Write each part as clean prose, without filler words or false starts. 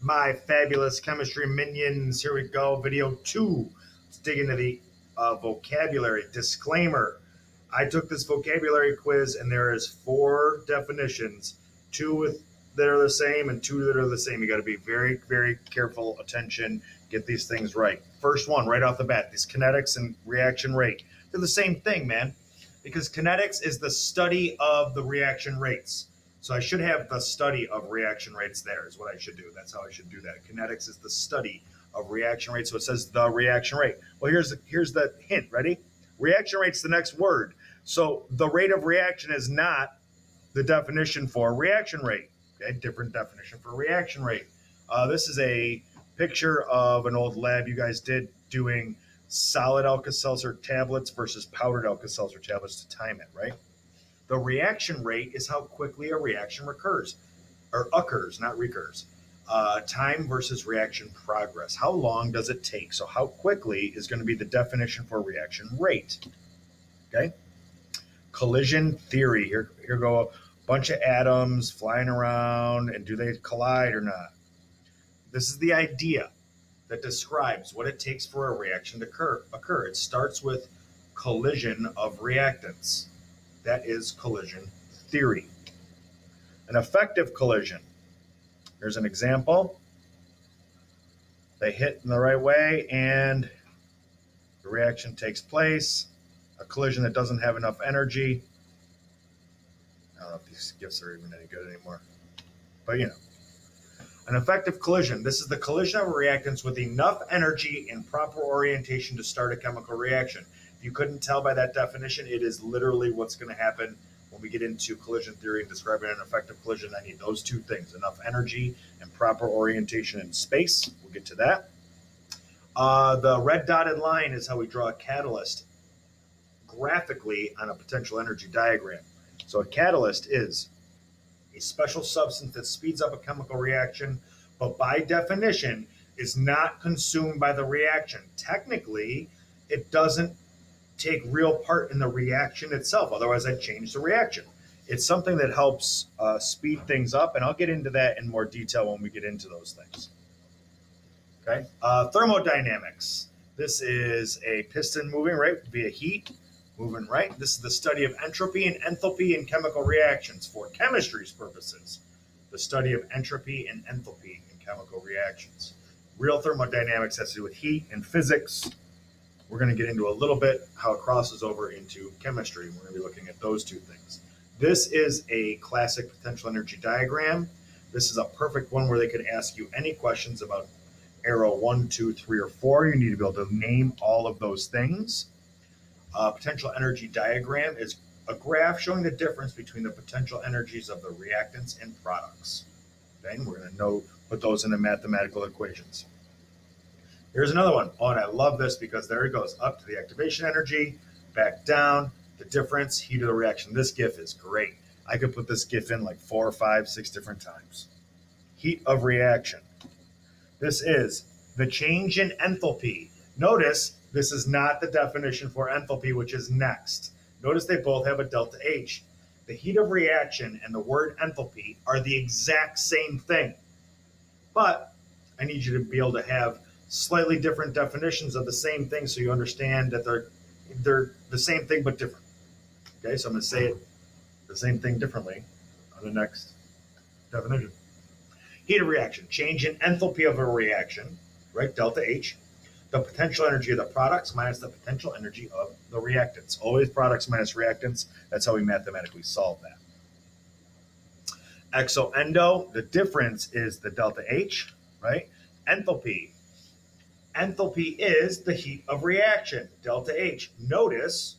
My fabulous chemistry minions? Here we go. Video 2. Let's dig into the vocabulary. Disclaimer. I took this vocabulary quiz and there is 4 definitions. 2 that are the same and 2 that are the same. You got to be very, very careful, attention, get these things right. First one, right off the bat, these kinetics and reaction rate. They're the same thing, man, because kinetics is the study of the reaction rates. So I should have the study of reaction rates there is what I should do. That's how I should do that. Kinetics is the study of reaction rates. So it says the reaction rate. Well, here's the hint. Ready? Reaction rate's the next word. So the rate of reaction is not the definition for reaction rate. Okay, different definition for reaction rate. This is a picture of an old lab you guys did doing solid Alka-Seltzer tablets versus powdered Alka-Seltzer tablets to time it, right? The reaction rate is how quickly a reaction occurs, not recurs. Time versus reaction progress. How long does it take? So how quickly is going to be the definition for reaction rate. Okay. Collision theory. Here go a bunch of atoms flying around, and do they collide or not? This is the idea that describes what it takes for a reaction to occur. It starts with collision of reactants. That is collision theory. An effective collision. Here's an example. They hit in the right way and the reaction takes place. A collision that doesn't have enough energy. I don't know if these gifts are even any good anymore. But you know. An effective collision. This is the collision of reactants with enough energy and proper orientation to start a chemical reaction. If you couldn't tell by that definition, it is literally what's going to happen when we get into collision theory and describing an effective collision. I need those 2 things, enough energy and proper orientation in space. We'll get to that. The red dotted line is how we draw a catalyst graphically on a potential energy diagram. So a catalyst is a special substance that speeds up a chemical reaction, but by definition is not consumed by the reaction. Technically, it doesn't take real part in the reaction itself. Otherwise, I'd change the reaction. It's something that helps speed things up, and I'll get into that in more detail when we get into those things. Okay. Thermodynamics. This is a piston moving right via heat, moving right. This is the study of entropy and enthalpy in chemical reactions for chemistry's purposes. The study of entropy and enthalpy in chemical reactions. Real thermodynamics has to do with heat and physics. We're going to get into a little bit how it crosses over into chemistry. We're going to be looking at those 2 things. This is a classic potential energy diagram. This is a perfect one where they could ask you any questions about arrow 1, 2, 3, or 4. You need to be able to name all of those things. Potential energy diagram is a graph showing the difference between the potential energies of the reactants and products. Okay, and we're going to put those into mathematical equations. Here's another one. Oh, and I love this because there it goes up to the activation energy, back down, the difference, heat of the reaction. This GIF is great. I could put this GIF in like 4, 5, 6 different times. Heat of reaction. This is the change in enthalpy. Notice this is not the definition for enthalpy, which is next. Notice they both have a delta H. The heat of reaction and the word enthalpy are the exact same thing. But I need you to be able to have slightly different definitions of the same thing so you understand that they're the same thing but different. Okay, so I'm going to say it the same thing differently on the next definition. Heat of reaction, change in enthalpy of a reaction, right? Delta H. The potential energy of the products minus the potential energy of the reactants. Always products minus reactants. That's how we mathematically solve that. Exo-endo, the difference is the delta H, right? Enthalpy. Enthalpy is the heat of reaction, delta H. Notice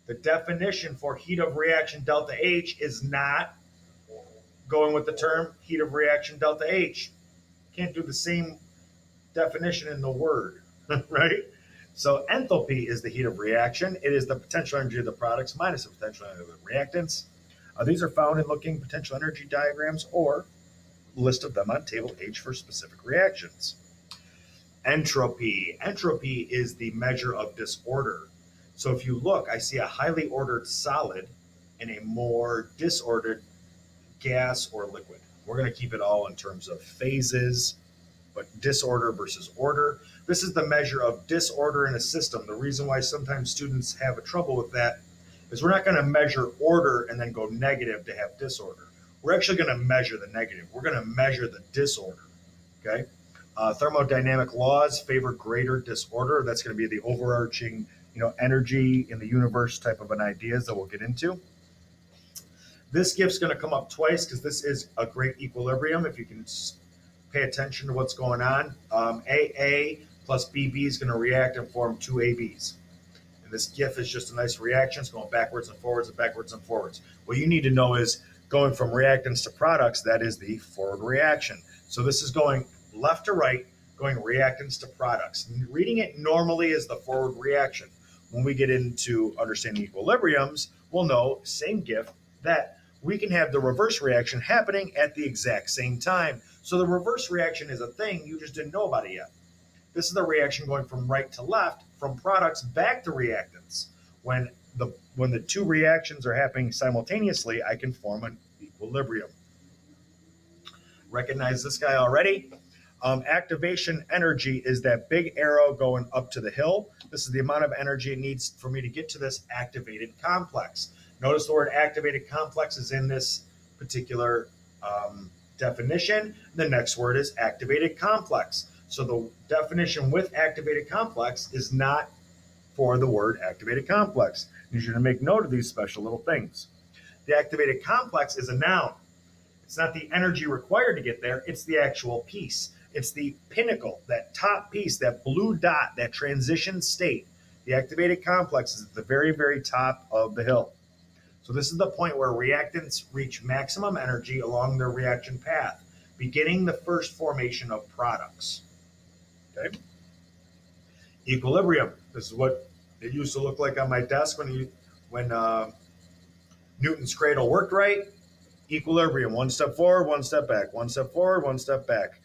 the definition for heat of reaction, delta H, is not going with the term heat of reaction, delta H. Can't do the same definition in the word. Right? So enthalpy is the heat of reaction. It is the potential energy of the products minus the potential energy of the reactants. These are found in looking potential energy diagrams or list of them on table H for specific reactions. Entropy. Entropy is the measure of disorder. So if you look, I see a highly ordered solid and a more disordered gas or liquid. We're going to keep it all in terms of phases but disorder versus order. This is the measure of disorder in a system. The reason why sometimes students have a trouble with that is we're not going to measure order and then go negative to have disorder. We're actually going to measure the negative. We're going to measure the disorder. Okay. Thermodynamic laws favor greater disorder. That's going to be the overarching, energy in the universe type of an ideas that we'll get into. This gift's going to come up twice because this is a great equilibrium. If you can pay attention to what's going on, AA plus BB is going to react and form two ABs. And this GIF is just a nice reaction. It's going backwards and forwards and backwards and forwards. What you need to know is going from reactants to products, that is the forward reaction. So this is going left to right, going reactants to products. Reading it normally is the forward reaction. When we get into understanding equilibriums, we'll know, same GIF, that we can have the reverse reaction happening at the exact same time. So the reverse reaction is a thing, you just didn't know about it yet. This is the reaction going from right to left, from products back to reactants. When the two reactions are happening simultaneously, I can form an equilibrium. Recognize this guy already? Activation energy is that big arrow going up to the hill. This is the amount of energy it needs for me to get to this activated complex. Notice the word activated complex is in this particular definition. The next word is activated complex. So the definition with activated complex is not for the word activated complex. I need you to make note of these special little things. The activated complex is a noun. It's not the energy required to get there, it's the actual piece. It's the pinnacle, that top piece, that blue dot, that transition state. The activated complex is at the very, very top of the hill. So this is the point where reactants reach maximum energy along their reaction path, beginning the first formation of products. Okay. Equilibrium. This is what it used to look like on my desk when Newton's cradle worked right. Equilibrium. One step forward, one step back. One step forward, one step back.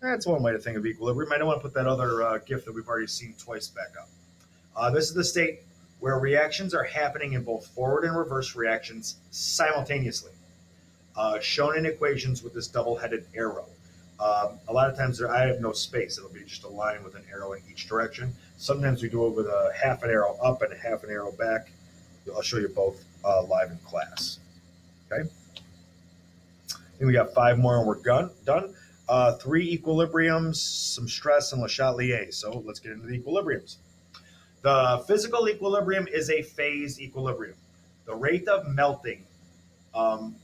That's one way to think of equilibrium. I don't want to put that other GIF that we've already seen twice back up. This is the state where reactions are happening in both forward and reverse reactions simultaneously, shown in equations with this double-headed arrow. A lot of times I have no space. It'll be just a line with an arrow in each direction. Sometimes we do it with a half an arrow up and a half an arrow back. I'll show you both live in class. Okay. And we got 5 more and we're done. 3 equilibriums, some stress, and Le Chatelier. So let's get into the equilibriums. The physical equilibrium is a phase equilibrium. The rate of melting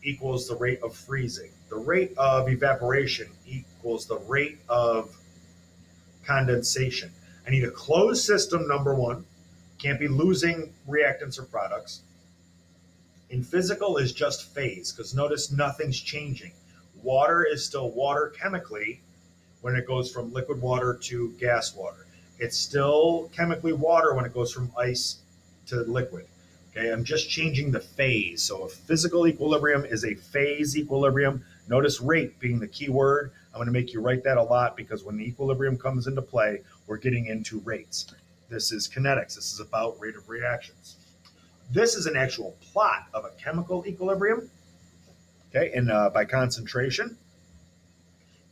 equals the rate of freezing. The rate of evaporation equals the rate of condensation. I need a closed system, number one. Can't be losing reactants or products. In physical is just phase, because notice nothing's changing. Water is still water chemically when it goes from liquid water to gas water. It's still chemically water when it goes from ice to liquid. Okay, I'm just changing the phase. So a physical equilibrium is a phase equilibrium. Notice rate being the key word. I'm going to make you write that a lot because when the equilibrium comes into play, we're getting into rates. This is kinetics. This is about rate of reactions. This is an actual plot of a chemical equilibrium, okay, and by concentration.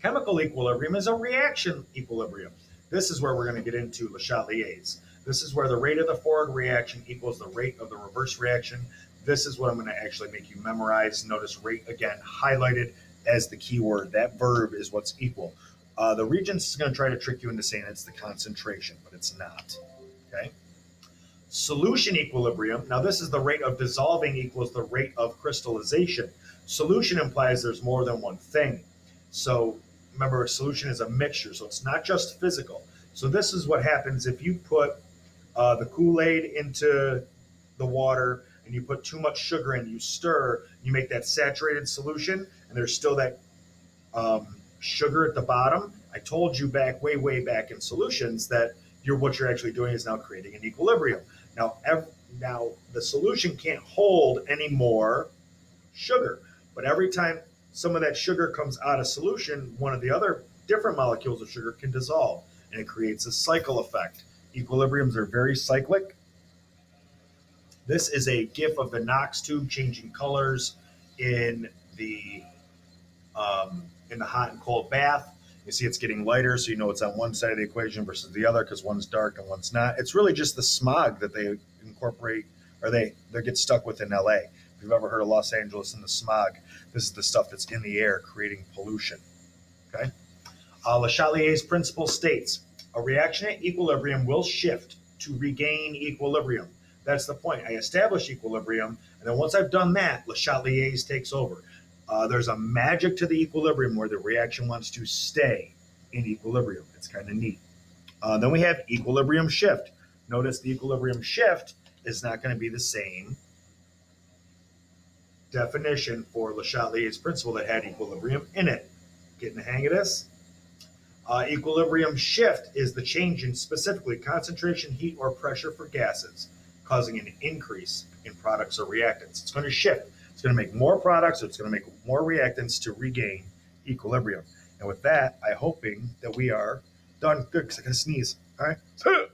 Chemical equilibrium is a reaction equilibrium. This is where we're going to get into Le Chatelier's. This is where the rate of the forward reaction equals the rate of the reverse reaction. This is what I'm going to actually make you memorize. Notice rate, again, highlighted as the key word. That verb is what's equal. The Regents is going to try to trick you into saying it's the concentration, but it's not, okay? Solution equilibrium. Now, this is the rate of dissolving equals the rate of crystallization. Solution implies there's more than one thing. So remember, a solution is a mixture, so it's not just physical. So this is what happens if you put the Kool-Aid into the water and you put too much sugar in, you stir, you make that saturated solution, and there's still that sugar at the bottom. I told you way back in solutions that what you're actually doing is now creating an equilibrium. Now the solution can't hold any more sugar, but every time some of that sugar comes out of solution, one of the other different molecules of sugar can dissolve, and it creates a cycle effect. Equilibriums are very cyclic. This is a GIF of the Knox tube changing colors in the hot and cold bath. You see it's getting lighter, so you know it's on one side of the equation versus the other because one's dark and one's not. It's really just the smog that they incorporate or they get stuck with in LA. If you've ever heard of Los Angeles and the smog, this is the stuff that's in the air creating pollution. Okay. Le Chatelier's principle states a reaction at equilibrium will shift to regain equilibrium. That's the point. I establish equilibrium, and then once I've done that, Le Chatelier's takes over. There's a magic to the equilibrium where the reaction wants to stay in equilibrium. It's kind of neat. Then we have equilibrium shift. Notice the equilibrium shift is not going to be the same definition for Le Chatelier's principle that had equilibrium in it. Getting the hang of this? Equilibrium shift is the change in specifically concentration, heat, or pressure for gases, causing an increase in products or reactants. It's going to shift. It's going to make more products, or it's going to make more reactants to regain equilibrium. And with that, I'm hoping that we are done. Good, because I can sneeze. All right.